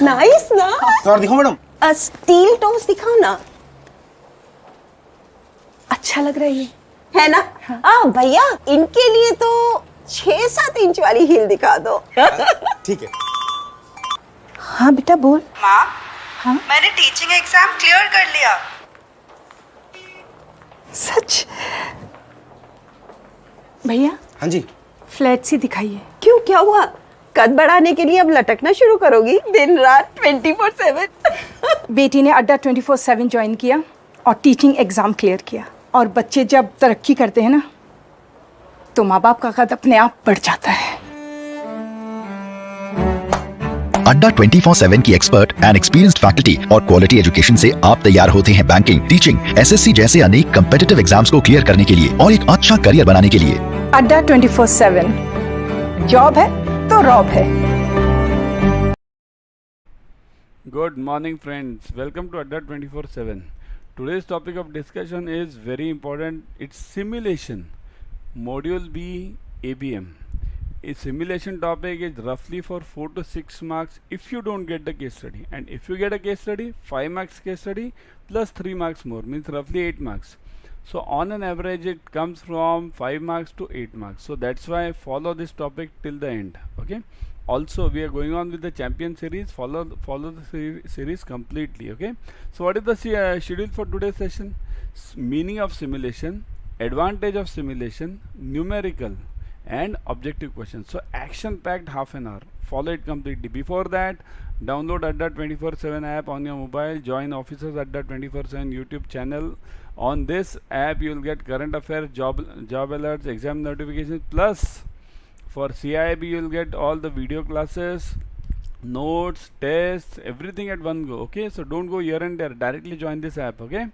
Nice ना। और दिखाओ मैडम। स्टील टोस दिखाओ ना। अच्छा लग रहा है ये, है ना? भैया इनके लिए तो 6-7 इंच वाली हील दिखा दो। ठीक है। हाँ बेटा बोल। माँ, हाँ मैंने टीचिंग एग्जाम क्लियर कर लिया। सच? भैया हाँ जी। फ्लैट सी दिखाइए। क्यों, क्या हुआ? कद बढ़ाने के लिए अब लटकना शुरू करोगी दिन रात 24/7? बेटी ने अड्डा 24/7 ज्वाइन किया और टीचिंग एग्जाम क्लियर किया। और बच्चे जब तरक्की करते हैं ना तो माँ बाप का कद अपने आप बढ़ जाता है। अड्डा 24/7 की एक्सपर्ट एंड एक्सपीरियंस्ड फैकल्टी और क्वालिटी एजुकेशन से आप तैयार होते हैं बैंकिंग, टीचिंग, एसएससी जैसे अनेक कम्पिटिटिव एग्जाम्स को क्लियर करने के लिए और एक अच्छा करियर बनाने के लिए। अड्डा 24/7 जॉब है तो रॉब है। Good morning friends, welcome to Adda 24/7. Today's topic of discussion is very important. It's simulation, module B ABM. A simulation topic is roughly for 4 to 6 marks if you don't get the case study, and if you get a case study, 5 marks case study plus 3 marks more, means roughly 8 marks. So on an average it comes from 5 marks to 8 marks. So that's why follow this topic till the end. Okay, also we are going on with the champion series. Follow the series completely. Okay, so what is the schedule for today's session? Meaning of simulation, advantage of simulation, numerical and objective questions. So action packed half an hour. Follow it completely. Before that, download Adda 24/7 app on your mobile. Join Officers Adda247 YouTube channel. On this app you will get current affairs, job alerts, exam notifications, plus for CIIB you will get all the video classes, notes, tests, everything at one go. Okay, so don't go here and there, directly join this app. Okay,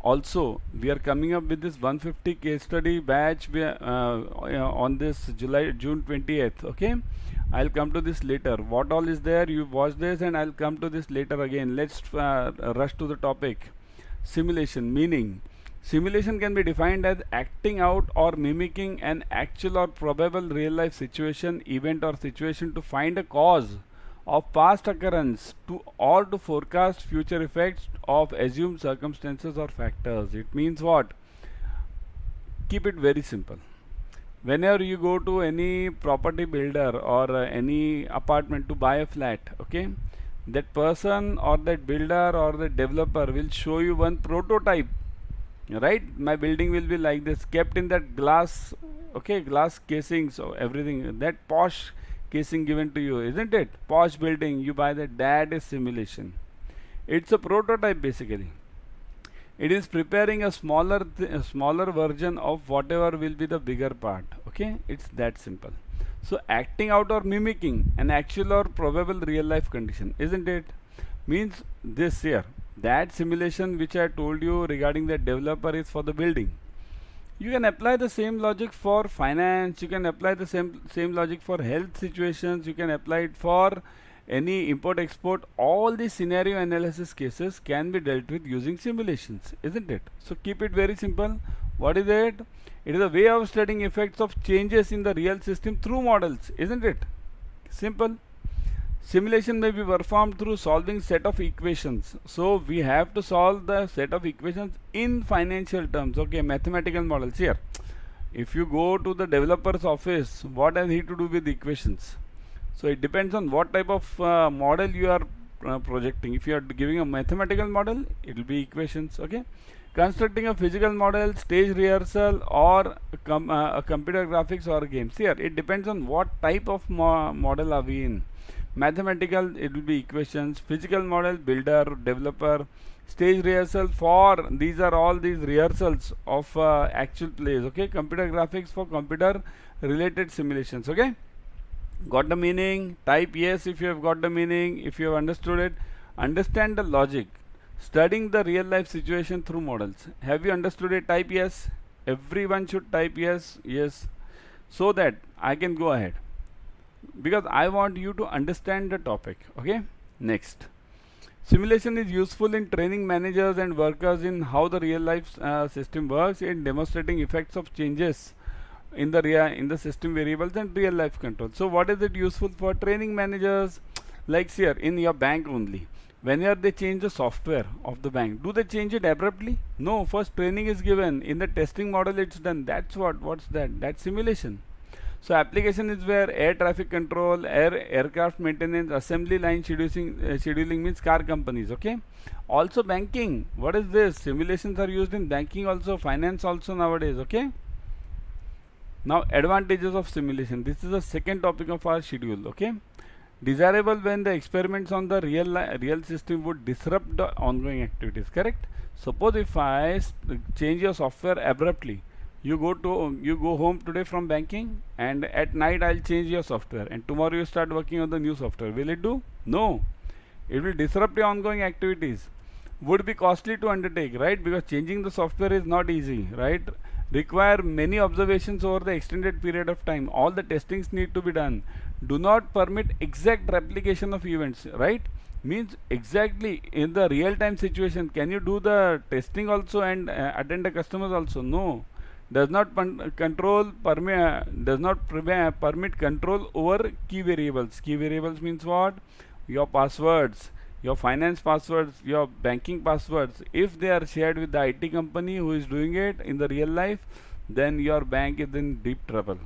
also we are coming up with this 150 case study batch on this June 20th. Okay, I'll come to this later. What all is there, you watch this, and I'll come to this later again. Let's rush to the topic. Simulation meaning. Simulation can be defined as acting out or mimicking an actual or probable real life situation, event or situation to find a cause of past occurrence or to forecast future effects of assumed circumstances or factors. It means what? Keep it very simple. Whenever you go to any property builder or any apartment to buy a flat, okay, that person or that builder or the developer will show you one prototype, right? My building will be like this, kept in that glass, okay, glass casing, so everything, that posh casing given to you, isn't it? Posh building, you buy that is simulation. It's a prototype basically. It is preparing a smaller version of whatever will be the bigger part. Okay, it's that simple. So acting out or mimicking an actual or probable real life condition, isn't it? Means this here, that simulation which I told you regarding the developer is for the building. You can apply the same logic for finance, you can apply the same logic for health situations, you can apply it for any import export. All these scenario analysis cases can be dealt with using simulations, isn't it? So keep it very simple. What is it? It is a way of studying effects of changes in the real system through models, isn't it? Simple. Simulation may be performed through solving set of equations. So we have to solve the set of equations in financial terms. Okay, mathematical models here. If you go to the developer's office, what has he to do with equations? So it depends on what type of model you are projecting. If you are giving a mathematical model, it will be equations. Okay, constructing a physical model, stage rehearsal, or a computer graphics or games. Here it depends on what type of model are we in. Mathematical, it will be equations. Physical model, builder, developer. Stage rehearsal, for these are all these rehearsals of actual plays. Okay, computer graphics for computer related simulations. Okay, got the meaning? Type yes if you have got the meaning, if you have understood it. Understand the logic. Studying the real life situation through models. Have you understood it? Type yes. Everyone should type yes, yes, so that I can go ahead, because I want you to understand the topic. Okay, next. Simulation is useful in training managers and workers in how the real life system works, in demonstrating effects of changes in the system variables and real life control. So what is it useful for? Training managers, Like here in your bank only, whenever they change the software of the bank, do they change it abruptly? No, first training is given, in the testing model it's done. That's what's that? That's simulation. So application is where air traffic control, aircraft maintenance, assembly line scheduling means car companies. Okay. Also banking. What is this? Simulations are used in banking also, finance also nowadays. Okay. Now advantages of simulation. This is the second topic of our schedule. Okay. Desirable when the experiments on the real system would disrupt the ongoing activities. Correct. Suppose if I change your software abruptly, you go home today from banking, and at night I'll change your software, and tomorrow you start working on the new software. Will it do? No. It will disrupt your ongoing activities. Would be costly to undertake, right? Because changing the software is not easy, right? Require many observations over the extended period of time. All the testings need to be done. Do not permit exact replication of events, right? Means exactly in the real time situation. Can you do the testing also and attend the customers also? No. Does not permit control over key variables. Key variables means what? Your passwords, your finance passwords, your banking passwords. If they are shared with the IT company who is doing it in the real life, then your bank is in deep trouble.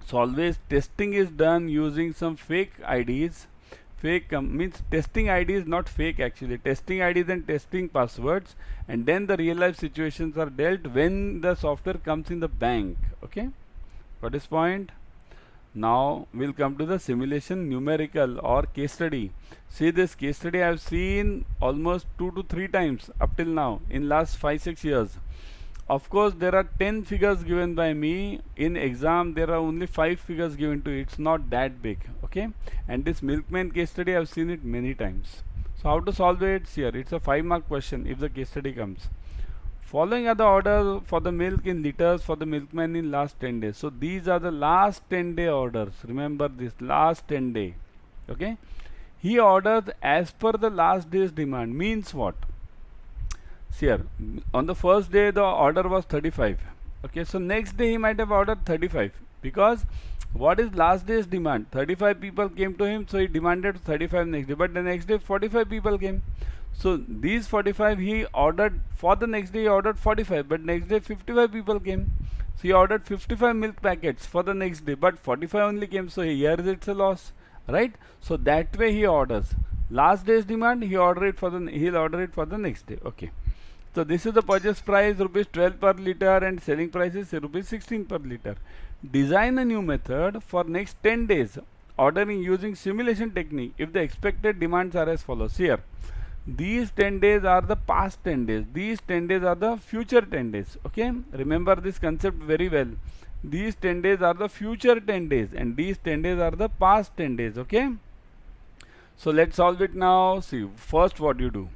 So always testing is done using some fake IDs. Means testing ID is not fake actually. Testing IDs and testing passwords, and then the real life situations are dealt when the software comes in the bank. Okay, got this point? Now we'll come to the simulation numerical or case study. See, this case study I have seen almost 2 to 3 times up till now in last 5-6 years. Of course, there are 10 figures given by me. In exam, there are only 5 figures given to it. It's not that big. Okay. And this milkman case study, I've seen it many times. So how to solve it? Here, it's a 5-mark question if the case study comes. Following are the orders for the milk in liters for the milkman in last 10 days. So these are the last 10-day orders. Remember this, last 10 day. Okay. He orders as per the last day's demand. Means what? Here, on the first day the order was 35. Okay, so next day he might have ordered 35, because what is last day's demand? 35 people came to him, so he demanded 35 next day, but the next day 45 people came. So these 45 he ordered for the next day, he ordered 45, but next day 55 people came. So he ordered 55 milk packets for the next day, but 45 only came, so here it's a loss, right? So that way he orders. Last day's demand, he'll order it for the next day. Okay. So this is the purchase price rupees 12 per liter and selling price is rupees 16 per liter. Design a new method for next 10 days ordering using simulation technique if the expected demands are as follows. Here, these 10 days are the past 10 days. These 10 days are the future 10 days. Okay. Remember this concept very well. These 10 days are the future 10 days and these 10 days are the past 10 days. Okay. So let's solve it now. See, first what you do.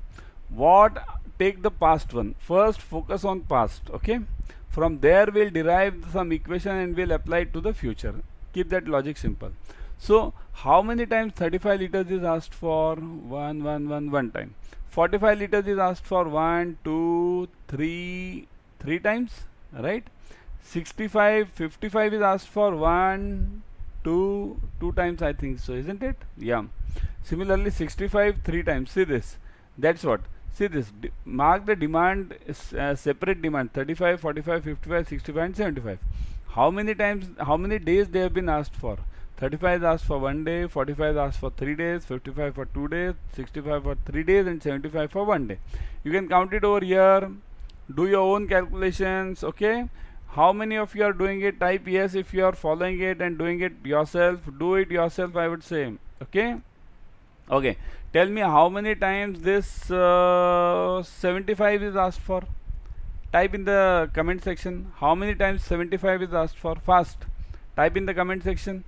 Take the past one. First focus on past. Okay. From there we'll derive some equation and we'll apply it to the future. Keep that logic simple. So how many times 35 liters is asked for? One time. 45 liters is asked for 1, 2, 3 times, right? 55 is asked for 1, 2 times, I think so, isn't it? Yeah. Similarly 65 3 times. See this. That's what. See this, mark the demand, separate demand, 35, 45, 55, 65 and 75. How many days they have been asked for? 35 is asked for 1 day, 45 is asked for 3 days, 55 for 2 days, 65 for 3 days and 75 for 1 day. You can count it over here, do your own calculations, okay? How many of you are doing it? Type yes if you are following it and doing it yourself. Do it yourself, I would say, okay? Okay, tell me how many times this 75 is asked for. Type in the comment section. How many times 75 is asked for? Fast. Type in the comment section.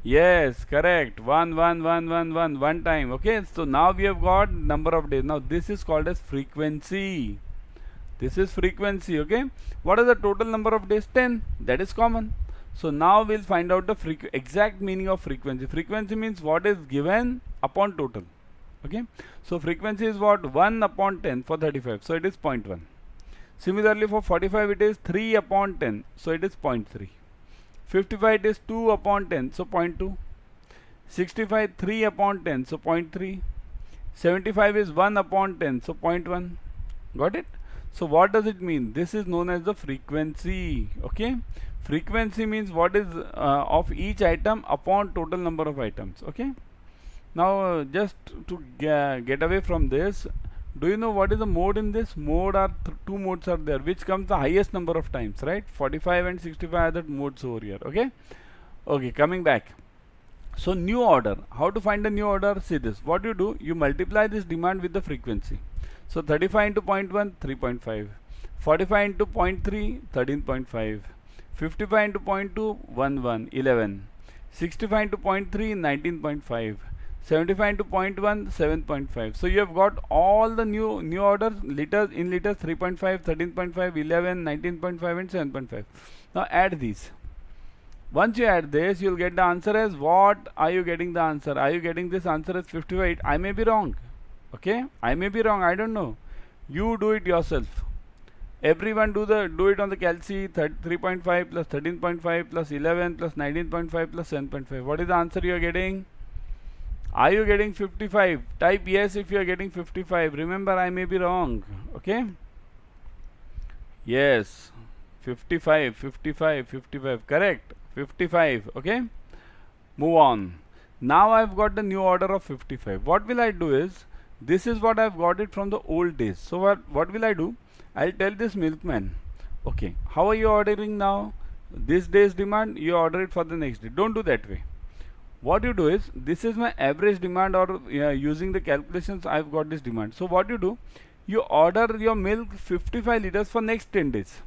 Yes, correct. One time. Okay, so now we have got number of days. Now this is called as frequency. This is frequency. Okay. What is the total number of days? 10. That is common. So now we'll find out the exact meaning of frequency. Frequency means what is given upon total. Okay. So frequency is what? 1 upon 10 for 35. So it is 0.1. Similarly for 45 it is 3 upon 10. So it is 0.3. 55 it is 2 upon 10. So 0.2. 65 3 upon 10, so 0.3. 75 is 1 upon 10, so 0.1. Got it? So what does it mean? This is known as the frequency. Okay, frequency means what is of each item upon total number of items. Okay, now just to get away from this, do you know what is the mode in this? Mode are two modes are there, which comes the highest number of times, right? 45 and 65 are the modes over here. Okay, okay, coming back. So new order, how to find the new order? See this, what you do, you multiply this demand with the frequency. So 35 into 0.1, 3.5, 45 into 0.3, 13.5, 55 into 0.2, 11, 65 into 0.3, 19.5, 75 into 0.1, 7.5. So you have got all the new orders, liters, in liters, 3.5, 13.5, 11, 19.5 and 7.5. Now add these. Once you add this, you will get the answer as what are you getting the answer? Are you getting this answer as 58? I may be wrong. Okay, I may be wrong, I don't know. You do it yourself. Everyone do it on the calci. 3.5 plus 13.5 plus 11 plus 19.5 plus 7.5. What is the answer you are getting? Are you getting 55? Type yes if you are getting 55. Remember, I may be wrong. Okay. Yes, 55, 55, 55. Correct. 55. Okay. Move on. Now I've got the new order of 55. What will I do is, this is what I've got it from the old days. So what will I do? I'll tell this milkman, okay, how are you ordering now? This day's demand, you order it for the next day. Don't do that way. What you do is, this is my average demand, or using the calculations I've got this demand. So what you do, you order your milk 55 liters for next 10 days.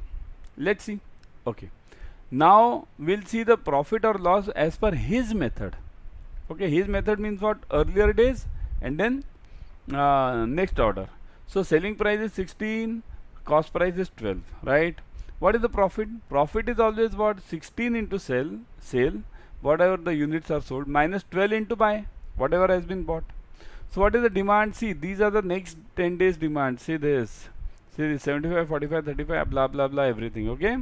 Let's see. Okay. Now we'll see the profit or loss as per his method. Okay, his method means what? Earlier days and then next order. So selling price is 16, cost price is 12, right? What is the profit? Profit is always what? 16 into sale, whatever the units are sold, minus 12 into buy, whatever has been bought. So what is the demand? See, these are the next 10 days demand. See this. See this, 75, 45, 35, blah blah blah, everything. Okay.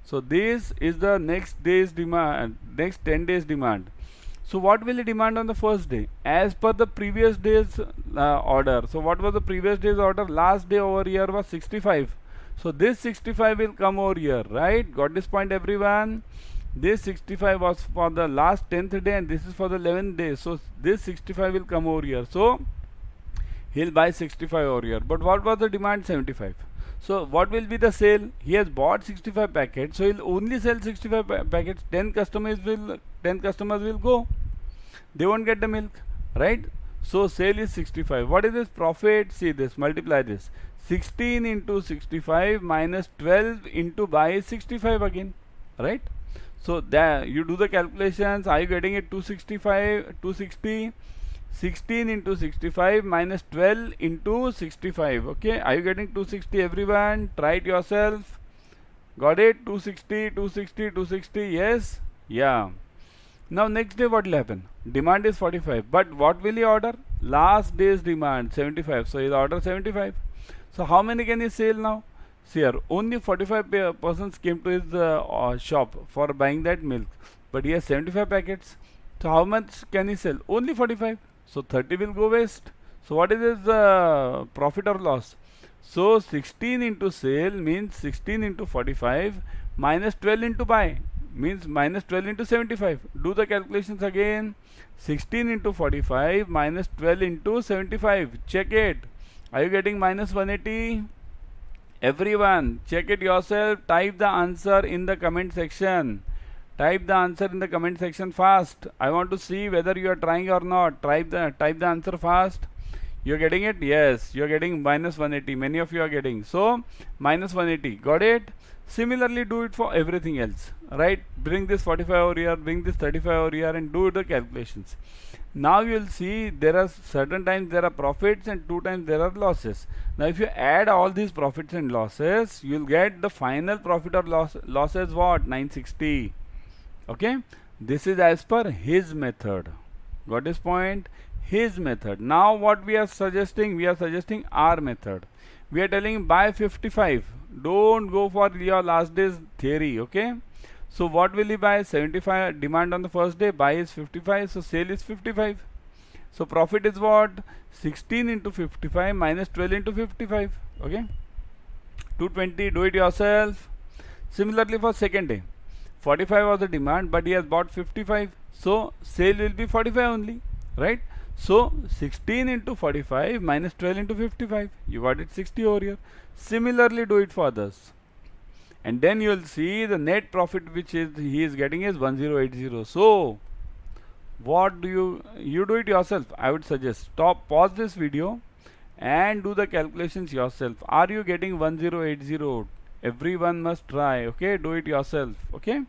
So this is the next day's demand, next 10 days demand. So what will he demand on the first day? As per the previous day's order. So what was the previous day's order? Last day over here was 65. So this 65 will come over here, right? Got this point, everyone? This 65 was for the last 10th day and this is for the 11th day. So this 65 will come over here. So he'll buy 65 over here. But what was the demand? 75. So what will be the sale? He has bought 65 packets, so he'll only sell 65 packets. 10 customers will go. They won't get the milk, right? So sale is 65. What is this profit? See this, multiply this. 16 into 65 minus 12 into buy is 65 again, right? So there you do the calculations. Are you getting it? 260 16 into 65 minus 12 into 65. Okay, are you getting 260, everyone? Try it yourself. Got it? 260. Yes, yeah. Now next day what will happen? Demand is 45, but what will he order? Last day's demand 75, so he'll order 75. So how many can he sell now? See here, only 45 persons came to his shop for buying that milk, but he has 75 packets. So how much can he sell? Only 45. So 30 will go waste. So what is his profit or loss? So 16 into sale means 16 into 45 minus 12 into buy means minus 12 into 75. Do the calculations again. 16 into 45 minus 12 into 75. Check it. Are you getting minus 180? Everyone, check it yourself. Type the answer in the comment section. Type the answer in the comment section fast. I want to see whether you are trying or not. Type the answer fast. You are getting it? Yes, you are getting minus 180. Many of you are getting. So minus 180. Got it? Similarly, do it for everything else. Right? Bring this 45 over here, bring this 35 over here, and do the calculations. Now you will see there are certain times there are profits and 2 times there are losses. Now if you add all these profits and losses, you will get the final profit or loss as what? 960. Okay, this is as per his method. Got this point? His method. Now what we are suggesting? We are suggesting our method. We are telling buy 55. Don't go for your last day's theory. Okay, So what will he buy? 75 demand on the first day, buy is 55, so sale is 55. So profit is what? 16 into 55 minus 12 into 55. Okay, 220. Do it yourself. Similarly for second day, 45 was the demand, but he has bought 55, so sale will be 45 only, right? So 16 into 45 minus 12 into 55, you got it 60 over here. Similarly do it for others, and then you will see the net profit which is he is getting is 1080. So what do you do it yourself. I would suggest stop, pause this video and do the calculations yourself. Are you getting 1080? Everyone must try. Okay, do it yourself. Okay,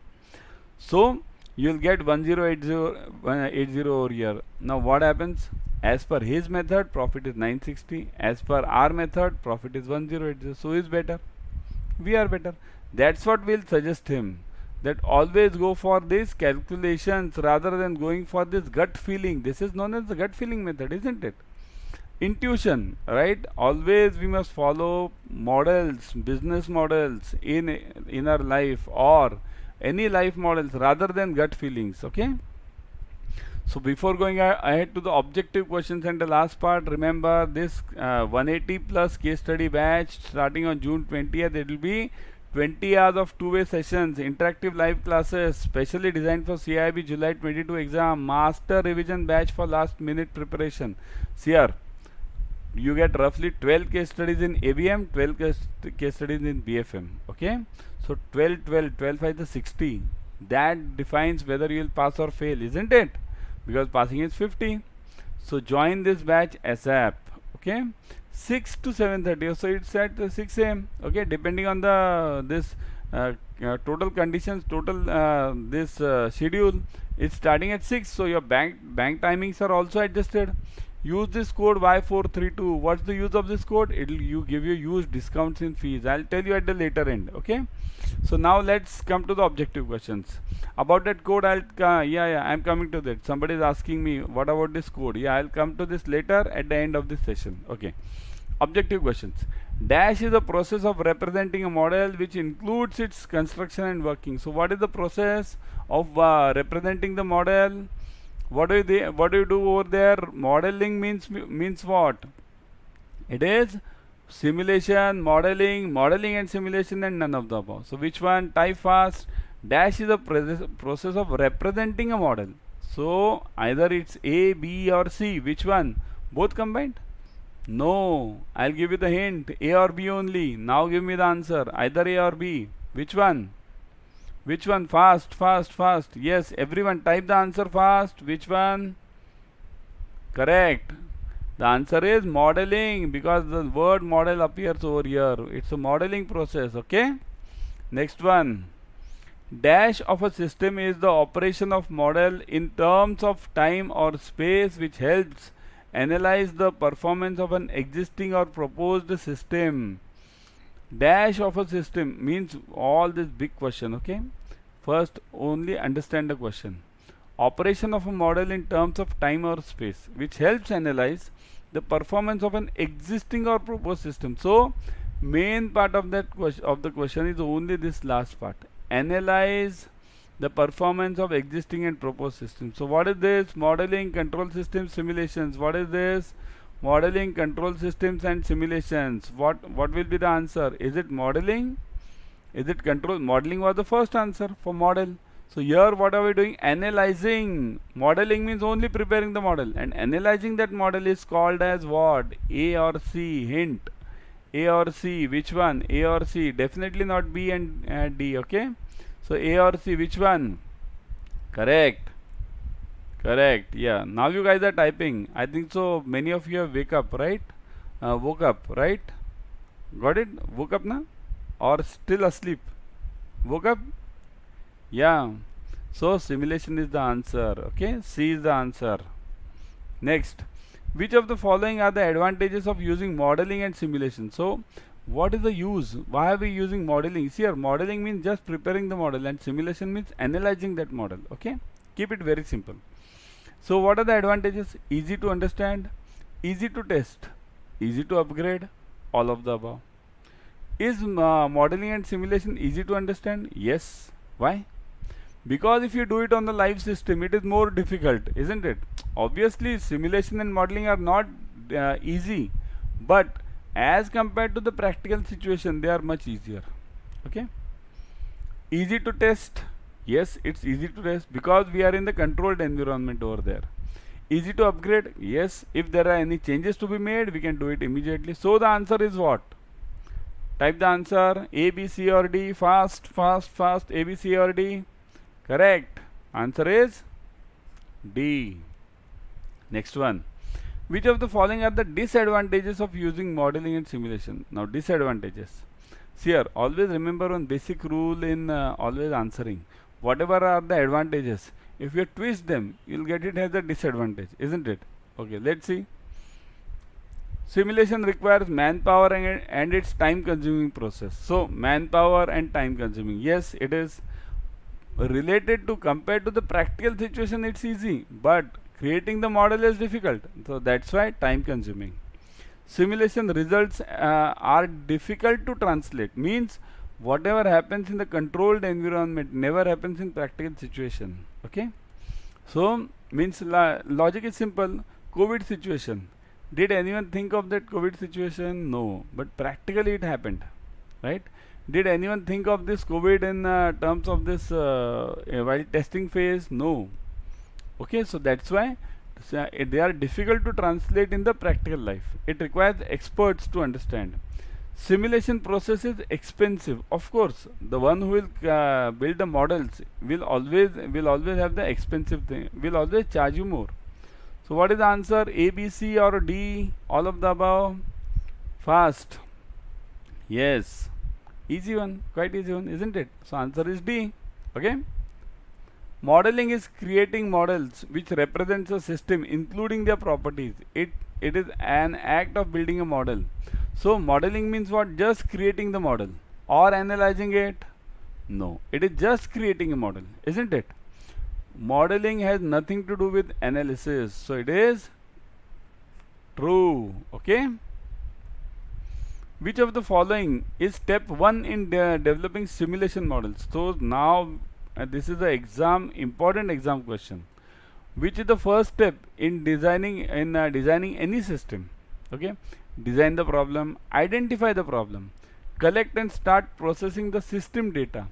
so you'll get 1080 over here. Now what happens? As per his method, profit is 960. As per our method, profit is 1080. So is better. We are better. That's what we'll suggest him. That always go for these calculations rather than going for this gut feeling. This is known as the gut feeling method, isn't it? Intuition, right? Always we must follow models, business models in our life or any life models rather than gut feelings. Okay, so before going ahead to the objective questions and the last part, remember this 180 plus case study batch starting on June 20th. It will be 20 hours of two-way sessions, interactive live classes specially designed for CAIIB July 22 exam, master revision batch for last minute preparation. See here, you get roughly 12 case studies in ABM, 12 case studies in BFM. Okay, so 12 5 is 60. That defines whether you will pass or fail, isn't it? Because passing is 50. So join this batch ASAP. Okay, 6 to 7:30. So it's at 6 a.m. Okay, depending on the total conditions, total this schedule, it's starting at 6. So your bank timings are also adjusted. Use this code Y432. What's the use of this code? It'll give you huge discounts in fees. I'll tell you at the later end. Okay, so now let's come to the objective questions. About that code, I'm coming to that. Somebody is asking me what about this code. Yeah, I'll come to this later at the end of this session. Okay, objective questions. Dash is the process of representing a model which includes its construction and working. So what is the process of representing the model? What do you do over there? Modeling means what? It is simulation, modeling and simulation, and none of the above. So which one? Type fast. Dash is a process of representing a model. So either it's A, B or C. Which one? Both combined? No. I'll give you the hint. A or B only. Now give me the answer. Either A or B. Which one? Which one? Fast. Yes, everyone type the answer fast. Which one? Correct. The answer is modeling, because the word model appears over here. It's a modeling process. Okay. Next one. Dash of a system is the operation of model in terms of time or space which helps analyze the performance of an existing or proposed system. Dash of a system means all this big question. Okay, first only understand the question. Operation of a model in terms of time or space which helps analyze the performance of an existing or proposed system. So main part of that question is only this last part. Analyze the performance of existing and proposed systems. So what is this? Modeling, control systems, simulations. What is this? Modeling, control systems and simulations. What will be the answer? Is it modeling? Is it control? Modeling was the first answer for model. So here what are we doing? Analyzing. Modeling means only preparing the model, and analyzing that model is called as what? A or C. Hint. A or C. Which one? A or C. Definitely not B and D. Okay. So A or C. Which one? Correct. Correct. Yeah. Now you guys are typing. I think so. Many of you have woke up, right? Got it? Woke up na? Or still asleep? Woke up? Yeah. So simulation is the answer. Okay. C is the answer. Next. Which of the following are the advantages of using modeling and simulation? So what is the use? Why are we using modeling? See here, modeling means just preparing the model, and simulation means analyzing that model. Okay. Keep it very simple. So what are the advantages? Easy to understand, easy to test, easy to upgrade, all of the above. Is modeling and simulation easy to understand? Yes. Why? Because if you do it on the live system, it is more difficult, isn't it? Obviously, simulation and modeling are not easy, but as compared to the practical situation, they are much easier. Okay? Easy to test. Yes, it's easy to test because we are in the controlled environment over there. Easy to upgrade. Yes, if there are any changes to be made, we can do it immediately. So the answer is what? Type the answer. A, B, C or D. Fast, fast, fast. A, B, C or D. Correct. Answer is D. Next one. Which of the following are the disadvantages of using modeling and simulation? Now, disadvantages. See here, always remember one basic rule in always answering. Whatever are the advantages, if you twist them, you'll get it as a disadvantage, isn't it? Okay, let's see. Simulation requires manpower and it's time consuming process. So, manpower and time consuming. Yes, it is related to compared to the practical situation, it's easy, but creating the model is difficult. So, that's why time consuming. Simulation results are difficult to translate, means whatever happens in the controlled environment never happens in practical situation. Okay, so means logic is simple. COVID situation, did anyone think of that COVID situation? No, but practically it happened, right? Did anyone think of this COVID in terms of this while testing phase? No. Okay, so that's why they are difficult to translate in the practical life. It requires experts to understand. Simulation process is expensive. Of course, the one who will build the models will always have the expensive thing. Will always charge you more. So what is the answer? A, B, C or D? All of the above. Fast. Yes. Easy one. Quite easy one, isn't it? So answer is D. Okay. Modeling is creating models which represents a system including their properties. It is an act of building a model. So modeling means what? Just creating the model or analyzing it? No, it is just creating a model, isn't it? Modeling has nothing to do with analysis. So it is true. Okay. Which of the following is step 1 in developing simulation models? So now this is the important exam question. Which is the first step in designing any system? Okay, design the problem, identify the problem, collect and start processing the system data,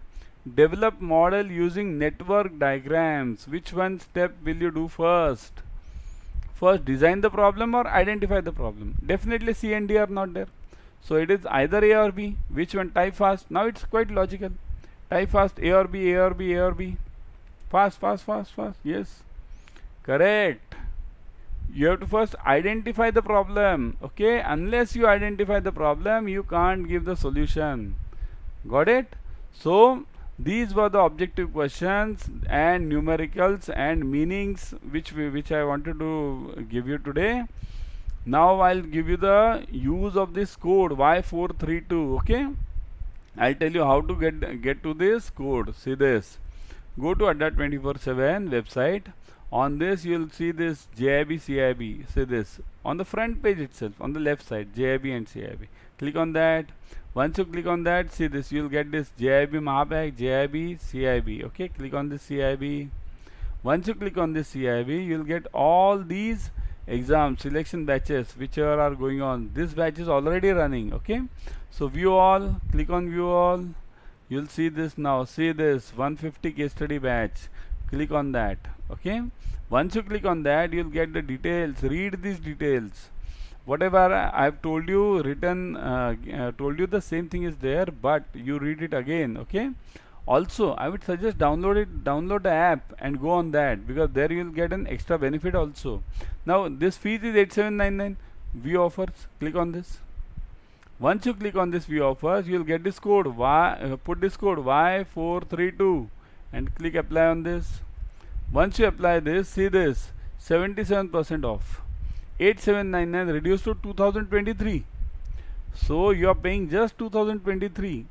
develop model using network diagrams. Which one step will you do first? First, design the problem or identify the problem. Definitely C and D are not there. So it is either A or B. Which one? Type fast. Now it's quite logical. Type fast. A or B, A or B, A or B. Fast, fast, fast, fast. Yes. Correct. You have to first identify the problem. Okay. Unless you identify the problem, you can't give the solution. Got it? So these were the objective questions and numericals and meanings which I wanted to give you today. Now I'll give you the use of this code Y432. Okay. I'll tell you how to get to this code. See this. Go to Adda247 website. On this you will see this JAIIB CAIIB. See this on the front page itself, on the left side, JAIIB and CAIIB. Click on that. Once you click on that, see this, you will get this JAIIB Mahapack JAIIB CAIIB. Okay, click on this CAIIB. Once you click on this CAIIB, you will get all these exam selection batches whichever are going on. This batch is already running. Okay, so view all, click on view all. You'll see this now. See this 150 case study batch. Click on that. Okay, once you click on that, you'll get the details. Read these details. Whatever I've told you, told you the same thing is there, but you read it again. Okay, also I would suggest download the app and go on that, because there you will get an extra benefit also. Now this fees is 8799. View offers, click on this. Once you click on this view offers, you will get this code put this code Y432 and click apply on this. Once you apply this, see this 77% off, 8799 reduced to 2023. So you are paying just 2023.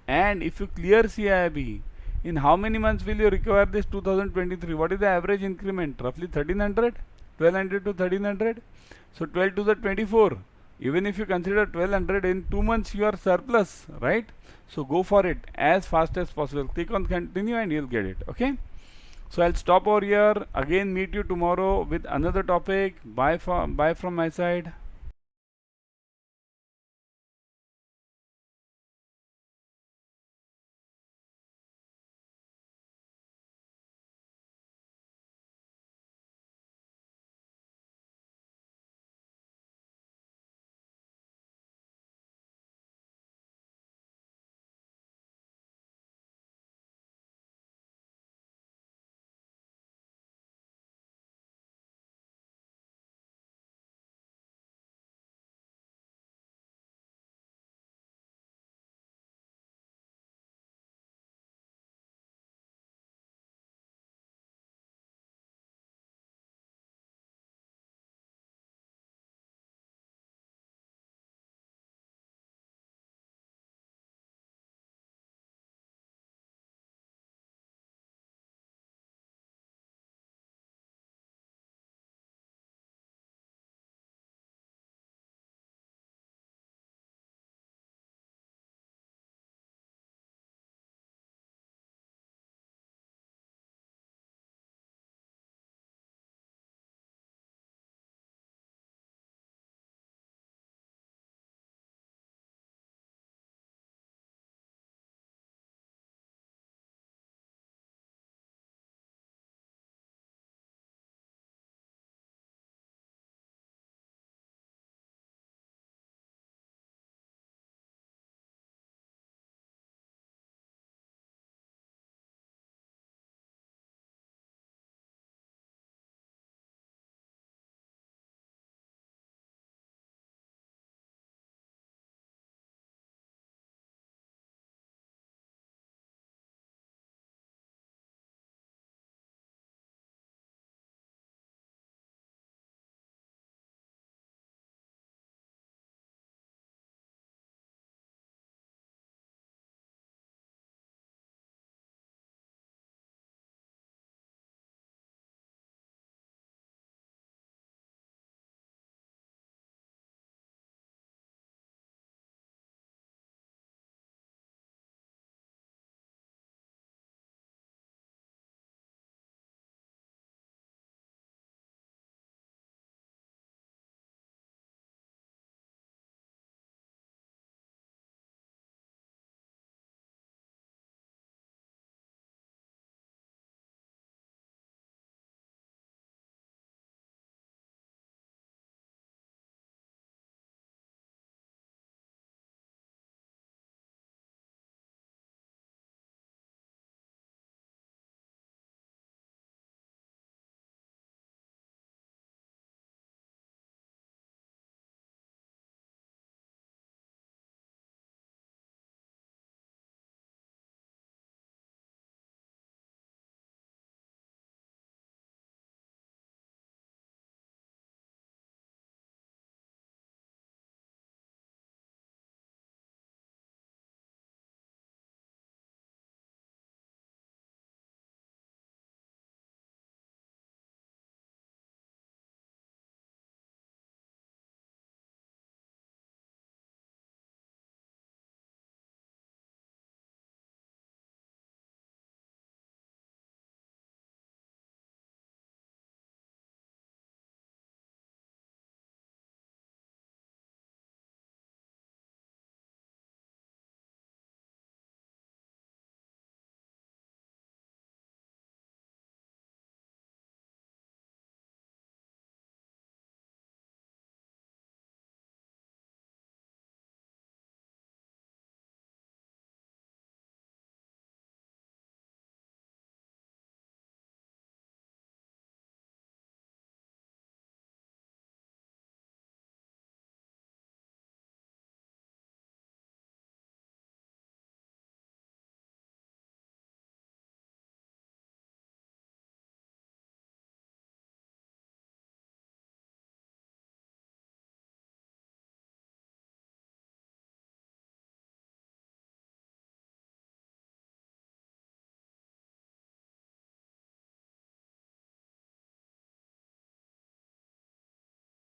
And if you clear CAIIB, in how many months will you require this 2023? What is the average increment? Roughly 1300, 1200 to 1300. So 12 to the 24. Even if you consider 1200, in 2 months you are surplus, right? So go for it as fast as possible. Click on continue and you'll get it. Okay. So I'll stop over here. Again, meet you tomorrow with another topic. Bye from my side.